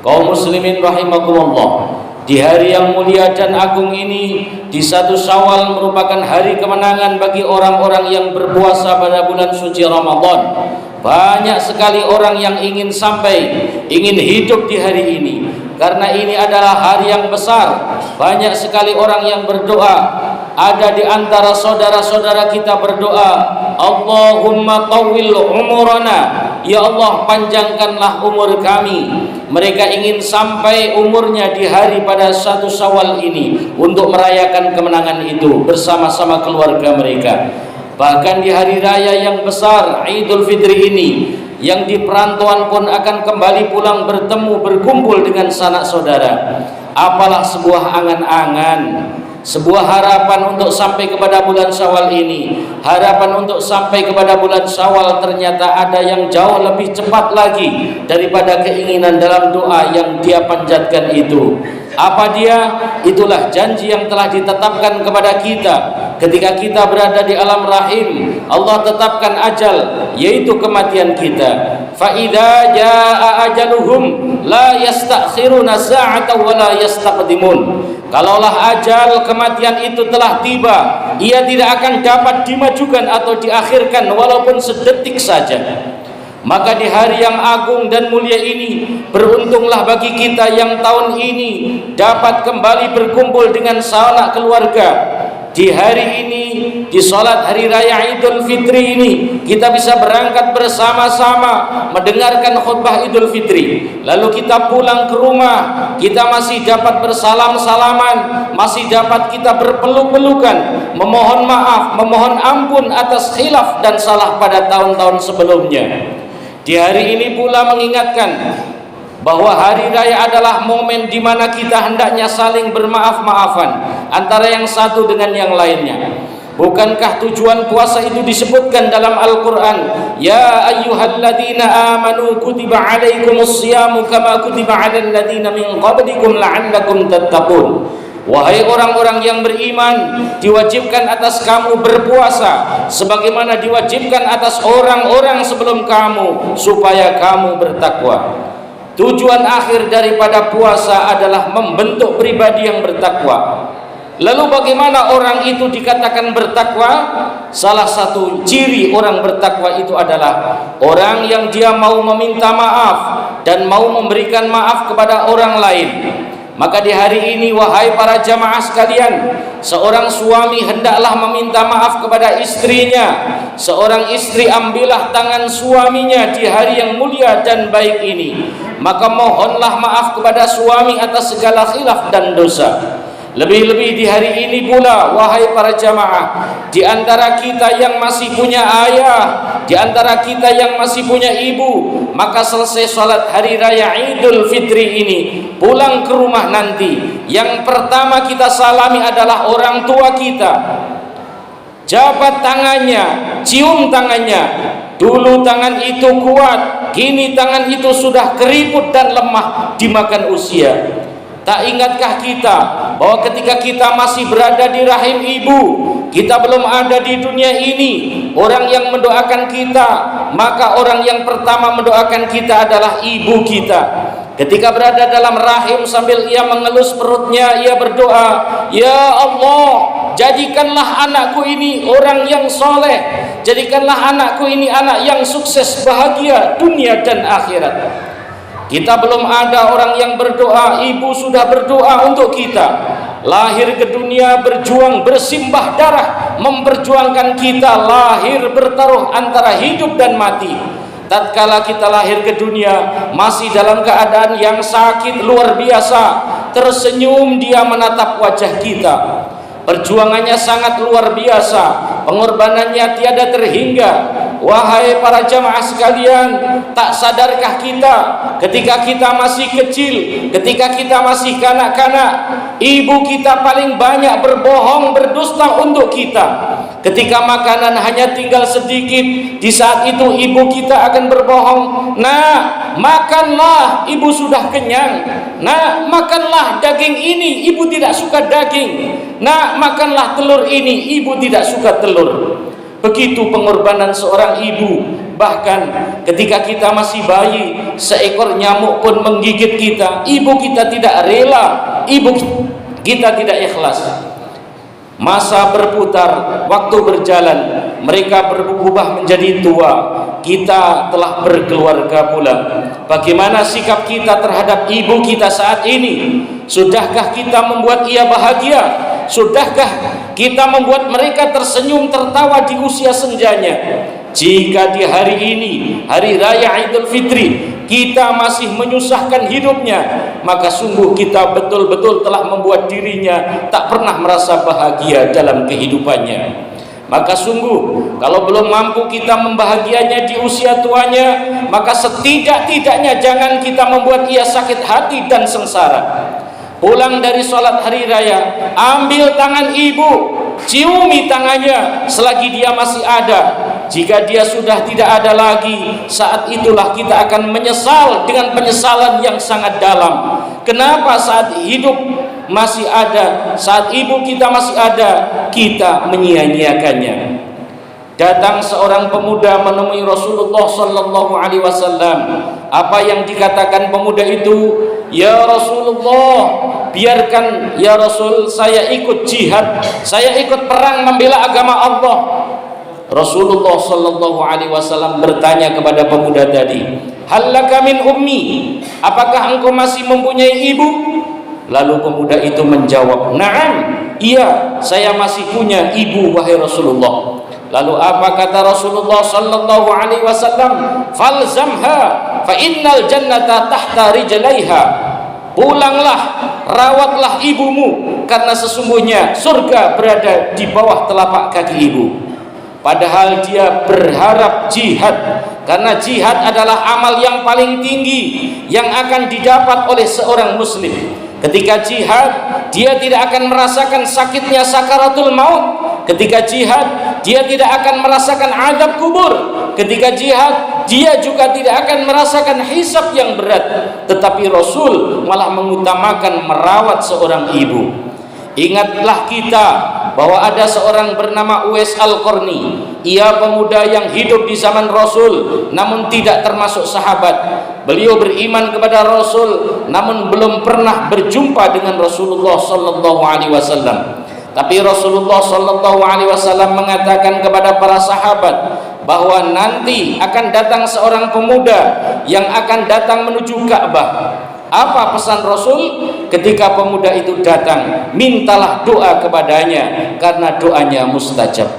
Kaum muslimin rahimakumullah, di hari yang mulia dan agung ini, di 1 Syawal merupakan hari kemenangan bagi orang-orang yang berpuasa pada bulan suci Ramadan. Banyak sekali orang yang ingin hidup di hari ini, karena ini adalah hari yang besar. Banyak sekali orang yang berdoa. Ada di antara saudara-saudara kita berdoa, Allahumma tawwil umurana, ya Allah panjangkanlah umur kami. Mereka ingin sampai umurnya di hari pada 1 Syawal ini untuk merayakan kemenangan itu bersama-sama keluarga mereka. Bahkan di hari raya yang besar Idul Fitri ini, yang di perantauan pun akan kembali pulang bertemu berkumpul dengan sanak saudara. Apalah sebuah angan-angan, sebuah harapan untuk sampai kepada bulan Syawal ini. Harapan untuk sampai kepada bulan Syawal ternyata ada yang jauh lebih cepat lagi daripada keinginan dalam doa yang dia panjatkan itu. Apa dia? Itulah janji yang telah ditetapkan kepada kita ketika kita berada di alam rahim. Allah tetapkan ajal, yaitu kematian kita. Fa idza jaa ajaluhum la yastakhiruna sa'atan wa la yastaqdimun. Kalaulah ajal kematian itu telah tiba, ia tidak akan dapat dimajukan atau diakhirkan walaupun sedetik saja. Maka di hari yang agung dan mulia ini, beruntunglah bagi kita yang tahun ini dapat kembali berkumpul dengan sanak keluarga. Di hari ini, di salat hari raya Idul Fitri ini, kita bisa berangkat bersama-sama mendengarkan khutbah Idul Fitri. Lalu kita pulang ke rumah, kita masih dapat bersalam-salaman, masih dapat kita berpeluk-pelukan, memohon maaf, memohon ampun atas khilaf dan salah pada tahun-tahun sebelumnya. Di hari ini pula mengingatkan bahwa hari raya adalah momen di mana kita hendaknya saling bermaaf-maafan antara yang satu dengan yang lainnya. Bukankah tujuan puasa itu disebutkan dalam Al-Quran? Ya ayyuhalladzina amanu kutiba alaikumus siyamu kama kutiba alal ladzina min qablikum la'allakum tattaqun. Wahai orang-orang yang beriman, diwajibkan atas kamu berpuasa sebagaimana diwajibkan atas orang-orang sebelum kamu supaya kamu bertakwa. Tujuan akhir daripada puasa adalah membentuk pribadi yang bertakwa. Lalu bagaimana orang itu dikatakan bertakwa? Salah satu ciri orang bertakwa itu adalah orang yang dia mau meminta maaf dan mau memberikan maaf kepada orang lain. Maka di hari ini, wahai para jamaah sekalian, seorang suami hendaklah meminta maaf kepada istrinya. Seorang istri ambillah tangan suaminya di hari yang mulia dan baik ini. Maka mohonlah maaf kepada suami atas segala khilaf dan dosa. Lebih-lebih di hari ini pula, wahai para jamaah, di antara kita yang masih punya ayah, di antara kita yang masih punya ibu, maka selesai salat hari raya Idul Fitri ini, pulang ke rumah nanti, yang pertama kita salami adalah orang tua kita. Jabat tangannya, cium tangannya. Dulu tangan itu kuat, kini tangan itu sudah keriput dan lemah dimakan usia. Tak ingatkah kita bahwa ketika kita masih berada di rahim ibu, kita belum ada di dunia ini, orang yang mendoakan kita, maka orang yang pertama mendoakan kita adalah ibu kita. Ketika berada dalam rahim sambil ia mengelus perutnya, ia berdoa, Ya Allah, jadikanlah anakku ini orang yang soleh, jadikanlah anakku ini anak yang sukses, bahagia dunia dan akhirat. Kita belum ada orang yang berdoa, ibu sudah berdoa untuk kita. Lahir ke dunia berjuang, bersimbah darah, memperjuangkan kita lahir bertaruh antara hidup dan mati. Tatkala kita lahir ke dunia masih dalam keadaan yang sakit luar biasa, tersenyum dia menatap wajah kita. Perjuangannya sangat luar biasa, pengorbanannya tiada terhingga. Wahai para jamaah sekalian, tak sadarkah kita ketika kita masih kecil, ketika kita masih kanak-kanak, ibu kita paling banyak berbohong, berdusta untuk kita. Ketika makanan hanya tinggal sedikit, di saat itu ibu kita akan berbohong, Nah, makanlah, ibu sudah kenyang. Nah, makanlah daging ini, ibu tidak suka daging. Nah, makanlah telur ini, ibu tidak suka telur. Begitu pengorbanan seorang ibu Bahkan ketika kita masih bayi, seekor nyamuk pun menggigit kita, ibu kita tidak rela, ibu kita tidak ikhlas. Masa berputar, waktu berjalan, mereka berubah menjadi tua, kita telah berkeluarga pula. Bagaimana sikap kita terhadap ibu kita saat ini? Sudahkah kita membuat ia bahagia? Sudahkah kita membuat mereka tersenyum tertawa di usia senjanya? Jika di hari ini, hari raya Idul Fitri, kita masih menyusahkan hidupnya, maka sungguh kita betul-betul telah membuat dirinya tak pernah merasa bahagia dalam kehidupannya. Maka sungguh kalau belum mampu kita membahagianya di usia tuanya, maka setidak-tidaknya jangan kita membuat ia sakit hati dan sengsara. Pulang dari sholat hari raya, ambil tangan ibu, ciumi tangannya selagi dia masih ada. Jika dia sudah tidak ada lagi, saat itulah kita akan menyesal dengan penyesalan yang sangat dalam. Kenapa saat hidup masih ada, saat ibu kita masih ada, kita menyia-nyiakannya? Datang seorang pemuda menemui Rasulullah sallallahu alaihi wasallam. Apa yang dikatakan pemuda itu? Ya Rasulullah, biarkan ya Rasul saya ikut jihad, saya ikut perang membela agama Allah. Rasulullah sallallahu alaihi wasallam bertanya kepada pemuda tadi, "Hal laka min ummi?" Apakah engkau masih mempunyai ibu? Lalu pemuda itu menjawab, "Na'am, iya, saya masih punya ibu wahai Rasulullah." Lalu apa kata Rasulullah sallallahu alaihi wasallam? "Falzamha fa innal jannata tahta rijlaiha." Pulanglah, rawatlah ibumu, karena sesungguhnya surga berada di bawah telapak kaki ibu. Padahal dia berharap jihad, karena jihad adalah amal yang paling tinggi yang akan didapat oleh seorang muslim. Ketika jihad, dia tidak akan merasakan sakitnya sakaratul maut. Ketika jihad, dia tidak akan merasakan azab kubur. Ketika jihad, dia juga tidak akan merasakan hisab yang berat. Tetapi Rasul malah mengutamakan merawat seorang ibu. Ingatlah kita bahwa ada seorang bernama Uwais Al-Qarni. Ia pemuda yang hidup di zaman Rasul namun tidak termasuk sahabat. Beliau beriman kepada Rasul namun belum pernah berjumpa dengan Rasulullah sallallahu alaihi wasallam. Tapi Rasulullah sallallahu alaihi wasallam mengatakan kepada para sahabat bahwa nanti akan datang seorang pemuda yang akan datang menuju Ka'bah. Apa pesan Rasul? Ketika pemuda itu datang, mintalah doa kepadanya karena doanya mustajab.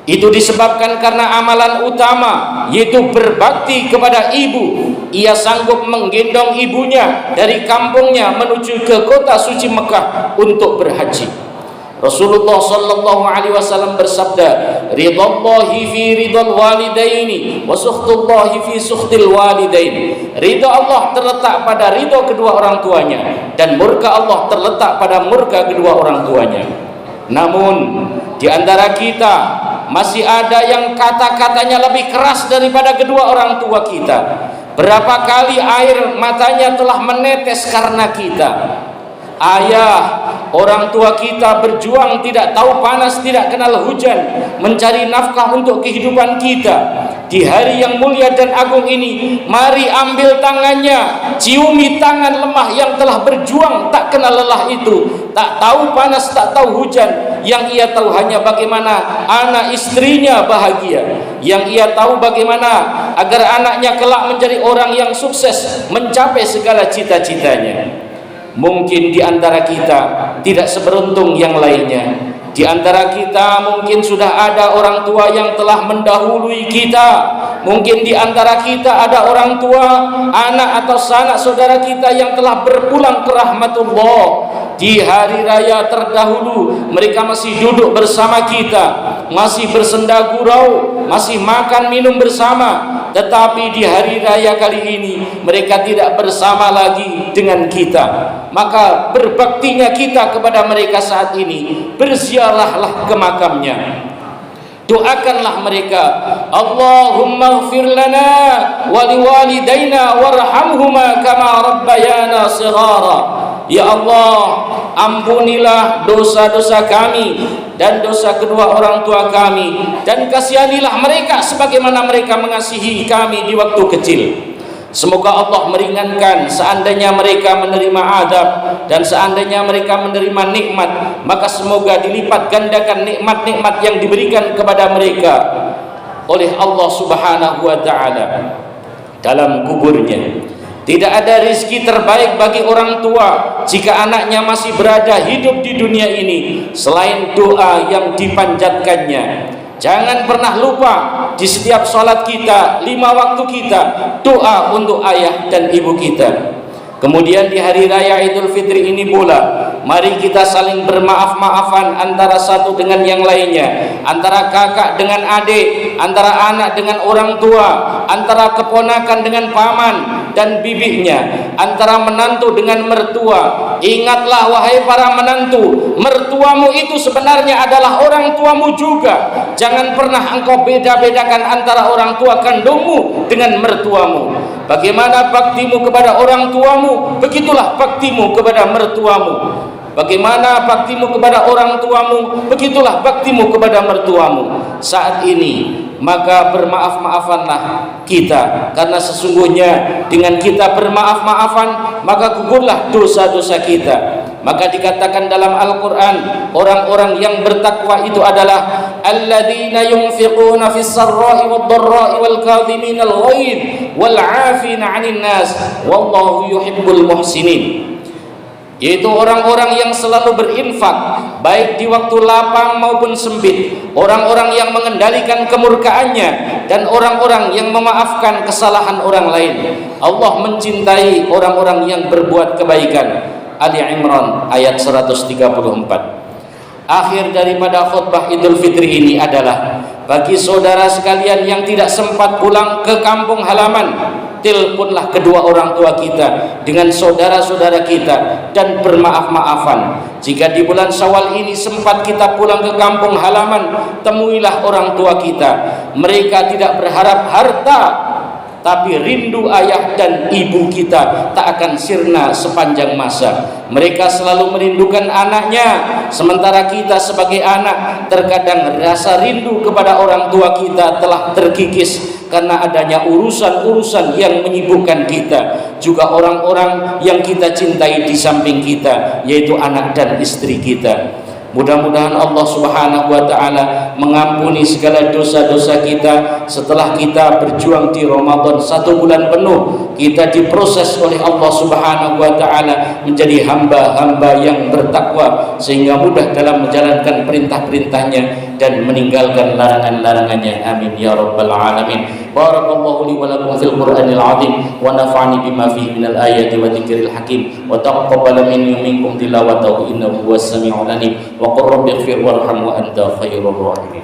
Itu disebabkan karena amalan utama, yaitu berbakti kepada ibu. Ia sanggup menggendong ibunya dari kampungnya menuju ke kota suci Mekah untuk berhaji. Rasulullah sallallahu alaihi wasallam bersabda, "Ridallahi fi ridal walidaini wa sukhtullahi fi sukhtil walidain." Ridha Allah terletak pada ridha kedua orang tuanya dan murka Allah terletak pada murka kedua orang tuanya. Namun di antara kita masih ada yang kata-katanya lebih keras daripada kedua orang tua kita. Berapa kali air matanya telah menetes karena kita. Ayah, orang tua kita berjuang tidak tahu panas, tidak kenal hujan, mencari nafkah untuk kehidupan kita. Di hari yang mulia dan agung ini, mari ambil tangannya, ciumi tangan lemah yang telah berjuang tak kenal lelah itu, tak tahu panas, tak tahu hujan. Yang ia tahu hanya bagaimana anak istrinya bahagia, yang ia tahu bagaimana agar anaknya kelak menjadi orang yang sukses, mencapai segala cita-citanya. Mungkin di antara kita tidak seberuntung yang lainnya. Di antara kita mungkin sudah ada orang tua yang telah mendahului kita. Mungkin di antara kita ada orang tua, anak atau sanak saudara kita yang telah berpulang ke rahmatullah. Di hari raya terdahulu mereka masih duduk bersama kita, masih bersenda gurau, masih makan minum bersama. Tetapi di hari raya kali ini mereka tidak bersama lagi dengan kita. Maka berbaktinya kita kepada mereka saat ini, berziarahlah ke makamnya, doakanlah mereka, Allahumma ighfir lana wa liwalidayna warhamhuma kama rabbayana shighara. Ya Allah, ampunilah dosa-dosa kami dan dosa kedua orang tua kami, dan kasihanilah mereka sebagaimana mereka mengasihi kami di waktu kecil. Semoga Allah meringankan seandainya mereka menerima adab, dan seandainya mereka menerima nikmat, maka semoga dilipat gandakan nikmat-nikmat yang diberikan kepada mereka oleh Allah Subhanahu wa ta'ala dalam kuburnya. Tidak ada rizki terbaik bagi orang tua jika anaknya masih berada hidup di dunia ini selain doa yang dipanjatkannya. Jangan pernah lupa di setiap sholat kita, 5 waktu kita, doa untuk ayah dan ibu kita. Kemudian di hari raya Idul Fitri ini pula, mari kita saling bermaaf-maafan antara satu dengan yang lainnya, antara kakak dengan adik, antara anak dengan orang tua, antara keponakan dengan paman dan bibihnya, antara menantu dengan mertua. Ingatlah wahai para menantu, mertuamu itu sebenarnya adalah orang tuamu juga. Jangan pernah engkau beda-bedakan antara orang tua kandungmu dengan mertuamu. Bagaimana baktimu kepada orang tuamu, begitulah baktimu kepada mertuamu. Bagaimana baktimu kepada orang tuamu, begitulah baktimu kepada mertuamu. Saat ini maka bermaaf-maafanlah kita, karena sesungguhnya dengan kita bermaaf-maafan maka gugurlah dosa-dosa kita. Maka dikatakan dalam Al-Quran, orang-orang yang bertakwa itu adalah alladzina yunfiquna fis sarra'i wad dharra'i wal kadhimina al ghaidh wal 'afina 'anil nas wallahu yuhibbul muhsinin. Yaitu orang-orang yang selalu berinfak baik di waktu lapang maupun sempit, orang-orang yang mengendalikan kemurkaannya, dan orang-orang yang memaafkan kesalahan orang lain. Allah mencintai orang-orang yang berbuat kebaikan. Ali Imran ayat 134. Akhir daripada khutbah Idul Fitri ini adalah bagi saudara sekalian yang tidak sempat pulang ke kampung halaman, teleponlah kedua orang tua kita dengan saudara-saudara kita dan bermaaf-maafan. Jika di bulan Syawal ini sempat kita pulang ke kampung halaman, temuilah orang tua kita. Mereka tidak berharap harta, tapi rindu ayah dan ibu kita tak akan sirna sepanjang masa. Mereka selalu merindukan anaknya, sementara kita sebagai anak terkadang rasa rindu kepada orang tua kita telah terkikis karena adanya urusan-urusan yang menyibukkan kita, juga orang-orang yang kita cintai di samping kita, yaitu anak dan istri kita. Mudah-mudahan Allah Subhanahu wa ta'ala mengampuni segala dosa-dosa kita. Setelah kita berjuang di Ramadan 1 bulan penuh, kita diproses oleh Allah Subhanahu wa ta'ala menjadi hamba-hamba yang bertakwa, sehingga mudah dalam menjalankan perintah-perintahnya dan meninggalkan larangan-larangannya. Amin ya rabbal alamin. Barakallahu li wa lakum fil Qur'anil azim, wa nafa'ani bima fihi minal ayati wa dzikril hakim, wa taqabbala minni minkum tilawatahu innahu huwas samiul alim. Wa qur rabbighfir warham wa anta khairur rahimin.